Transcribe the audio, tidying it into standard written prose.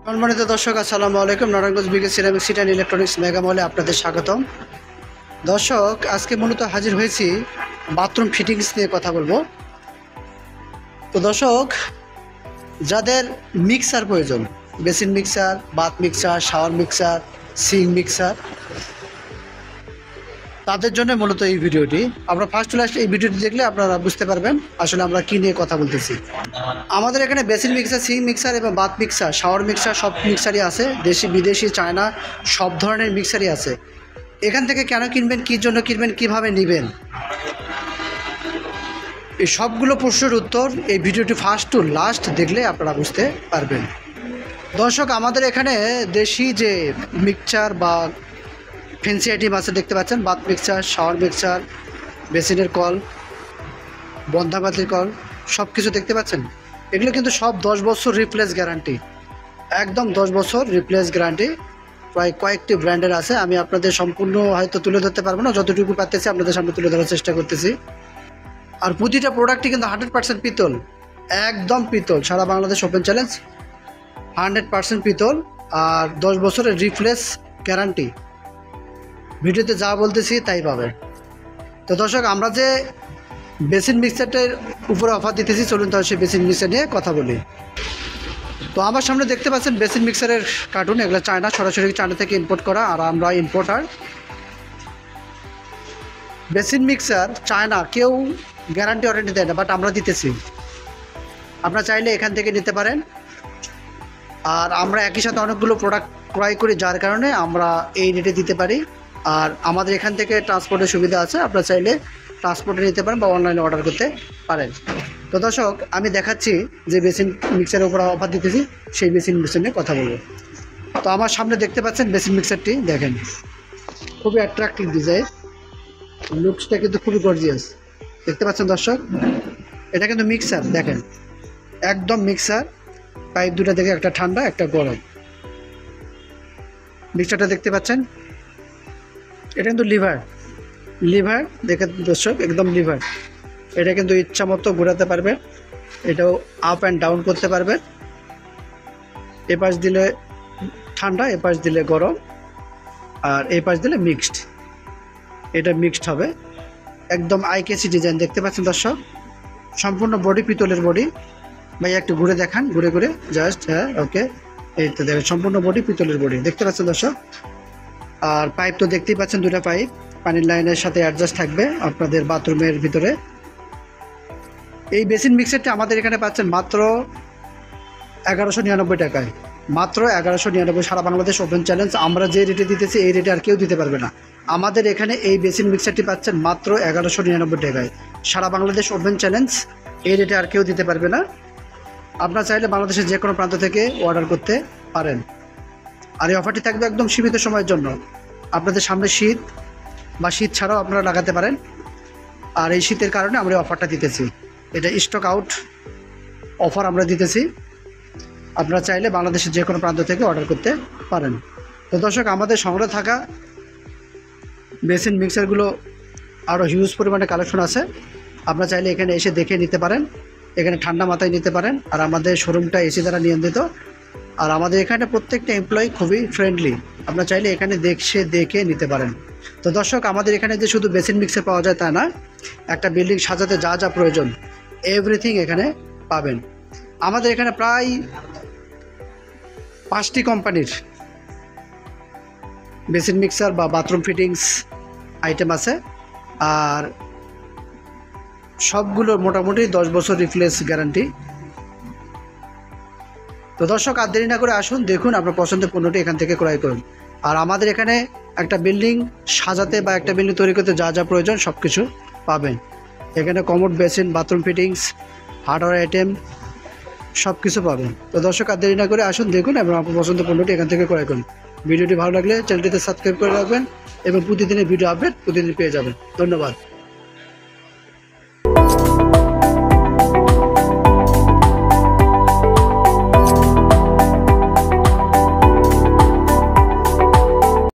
সম্মানিত দর্শক, আসসালামু আলাইকুম। Narayanganj BK ceramic city and electronics mega মলে আপনাদের স্বাগতম। দর্শক, আজকে মূলত হাজির হয়েছি বাথরুম ফিটিংস নিয়ে কথা বলবো। তো দর্শক, যাদের মিক্সার প্রয়োজন, basin mixer, bath mixer, shower mixer, sink mixer, তাদের জন্য মূলত এই ভিডিওটি। আমরা ফার্স্ট লাস্ট এই ভিডিওটি দেখলে আপনারা বুঝতে পারবেন আসলে আমরা কী নিয়ে কথা বলতেছি। আমাদের এখানে বেসিন মিক্সার, সিঙ্ক মিক্সার এবং বাথ মিক্সার, শাওয়ার মিক্সার সব মিক্সারই আছে। দেশি বিদেশি চায়না সব ধরনের মিক্সারই আছে। এখান থেকে কেন কিনবেন, কী জন্য কিনবেন, কিভাবে নেবেন, এই সবগুলো প্রশ্নের উত্তর এই ভিডিওটি ফার্স্ট টু লাস্ট দেখলে আপনারা বুঝতে পারবেন। দর্শক, আমাদের এখানে দেশি যে মিক্সার বা ফ্যান্সি আইটেম আছে দেখতে পাচ্ছেন, বাথ মিক্সার, শাওয়ার মিক্সার, বেসিনের কল, বন্ধাবাতির কল, সব কিছু দেখতে পাচ্ছেন। এগুলো কিন্তু সব 10 বছর রিপ্লেস গ্যারান্টি, একদম 10 বছর রিপ্লেস গ্যারান্টি। প্রায় কয়েকটি ব্র্যান্ডের আছে, আমি আপনাদের সম্পূর্ণ হয়তো তুলে ধরতে পারবো না, যতটুকু পারতেছি আপনাদের সামনে তুলে ধরার চেষ্টা করতেছি। আর প্রতিটা প্রোডাক্টই কিন্তু 100% পিতল, একদম পিতল। সারা বাংলাদেশ ওপেন চ্যালেঞ্জ, 100% পিতল আর 10 বছরের রিপ্লেস গ্যারান্টি। ভিডিওতে যা বলতেছি তাই পাবে। তো দর্শক, আমরা যে বেসিন মিক্সারটার উপরে অফার দিতেছি, চলুন তাহলে সেই বেসিন মিক্সার নিয়ে কথা বলি। তো আমার সামনে দেখতে পাচ্ছেন বেসিন মিক্সারের কার্টুন। এগুলো চায়না, সরাসরি চায়না থেকে ইম্পোর্ট করা, আর আমরা ইম্পোর্টার। বেসিন মিক্সার চায়না কেউ গ্যারান্টি ওয়ারেন্টি দেয় না, বাট আমরা দিতেছি। আপনারা চাইলে এখান থেকে নিতে পারেন। আর আমরা একই সাথে অনেকগুলো প্রোডাক্ট ক্রয় করি, যার কারণে আমরা এই রেটে দিতে পারি। আর আমাদের এখান থেকে ট্রান্সপোর্টের সুবিধা আছে, আপনারা চাইলে ট্রান্সপোর্টে নিতে পারেন বা অনলাইনে অর্ডার করতে পারেন। তো দর্শক, আমি দেখাচ্ছি যে বেসিন মিক্সারের উপর অফার দিতেছি, সেই বেসিন মিক্সার নিয়ে কথা বলবো। তো আমার সামনে দেখতে পাচ্ছেন বেসিন মিক্সারটি, দেখেন খুবই অ্যাট্রাক্টিভ ডিজাইন, লুকসটা কিন্তু খুবই গর্জিয়াস। দেখতে পাচ্ছেন দর্শক, এটা কিন্তু মিক্সার, দেখেন একদম মিক্সার। পাইপ দুটা দেখে, একটা ঠান্ডা একটা গরম। মিক্সারটা দেখতে পাচ্ছেন, এটা কিন্তু লিভার দেখে দর্শক, একদম লিভার। এটা কিন্তু ইচ্ছা মতো ঘোরাতে পারবে, এটাও আপ অ্যান্ড ডাউন করতে পারবে। এ পাশ দিলে ঠান্ডা, এ পাশ দিলে গরম, আর এই পাশ দিলে মিক্সড। এটা মিক্সড হবে, একদম আইকেসি ডিজাইন। দেখতে পাচ্ছেন দর্শক, সম্পূর্ণ বডি পিতলের বডি। ভাই একটু ঘুরে দেখান, ঘুরে ঘুরে জাস্ট, হ্যাঁ ওকে। এই তো দেখেন সম্পূর্ণ বডি পিতলের বডি, দেখতে পাচ্ছেন দর্শক। আর পাইপ তো দেখতেই পাচ্ছেন, দুটা পাইপ পানির লাইনের সাথে অ্যাডজাস্ট থাকবে আপনাদের বাথরুমের ভিতরে। এই বেসিন মিক্সারটা আমাদের এখানে পাচ্ছেন মাত্র 1199 টাকায়, মাত্র 1199। সারা বাংলাদেশ ওপেন চ্যালেঞ্জ। আমরা যে রেটে দিতেছি এই রেটে আর কেউ দিতে পারবে না। আমাদের এখানে এই বেসিন মিক্সারটি পাচ্ছেন মাত্র 1199 টাকায়। সারা বাংলাদেশ ওপেন চ্যালেঞ্জ, এই রেটে আর কেউ দিতে পারবে না। আপনারা চাইলে বাংলাদেশের যে কোনো প্রান্ত থেকে অর্ডার করতে পারেন। আর এই অফারটি থাকবে একদম সীমিত সময়ের জন্য। আপনাদের সামনে শীত বা শীত ছাড়াও আপনারা লাগাতে পারেন। আর এই শীতের কারণে আমরা এই অফারটা দিতেছি, এটা স্টক আউট অফার আমরা দিতেছি। আপনারা চাইলে বাংলাদেশের যে কোনো প্রান্ত থেকে অর্ডার করতে পারেন। তো দর্শক, আমাদের সংগ্রহে থাকা বেসিন মিক্সারগুলো আরও হিউজ পরিমাণে কালেকশন আছে। আপনারা চাইলে এখানে এসে দেখে নিতে পারেন, এখানে ঠান্ডা মাথায় নিতে পারেন। আর আমাদের শোরুমটা এসি দ্বারা নিয়ন্ত্রিত। আর আমাদের এখানে প্রত্যেকটা এমপ্লয়ি খুবই ফ্রেন্ডলি, আপনারা চাইলে এখানে দেখে নিতে পারেন। তো দর্শক, আমাদের এখানে যে শুধু বেসিন মিক্সার পাওয়া যায় তা না, একটা বিল্ডিং সাজাতে যা যা প্রয়োজন এভরিথিং এখানে পাবেন। আমাদের এখানে প্রায় 5টি কোম্পানির বেসিন মিক্সার বা বাথরুম ফিটিংস আইটেম আছে। আর সবগুলোর মোটামুটি 10 বছর রিপ্লেস গ্যারান্টি। তো দর্শক, আর দেরি না করে আসুন, দেখুন আপনার পছন্দের পণ্যটি এখান থেকে ক্রয় করুন। আর আমাদের এখানে একটা বিল্ডিং সাজাতে বা একটা বিল্ডিং তৈরি করতে যা যা প্রয়োজন সব কিছু পাবেন। এখানে commode, basin, bathroom fittings, hardware item সব কিছু পাবেন। তো দর্শক, আর দেরি না করে আসুন, দেখুন এবং আপনার পছন্দের পণ্যটি এখান থেকে ক্রয় করুন। ভিডিওটি ভালো লাগলে চ্যানেলটিতে সাবস্ক্রাইব করে রাখবেন এবং প্রতিদিনের ভিডিও আপডেট প্রতিদিন পেয়ে যাবেন। ধন্যবাদ।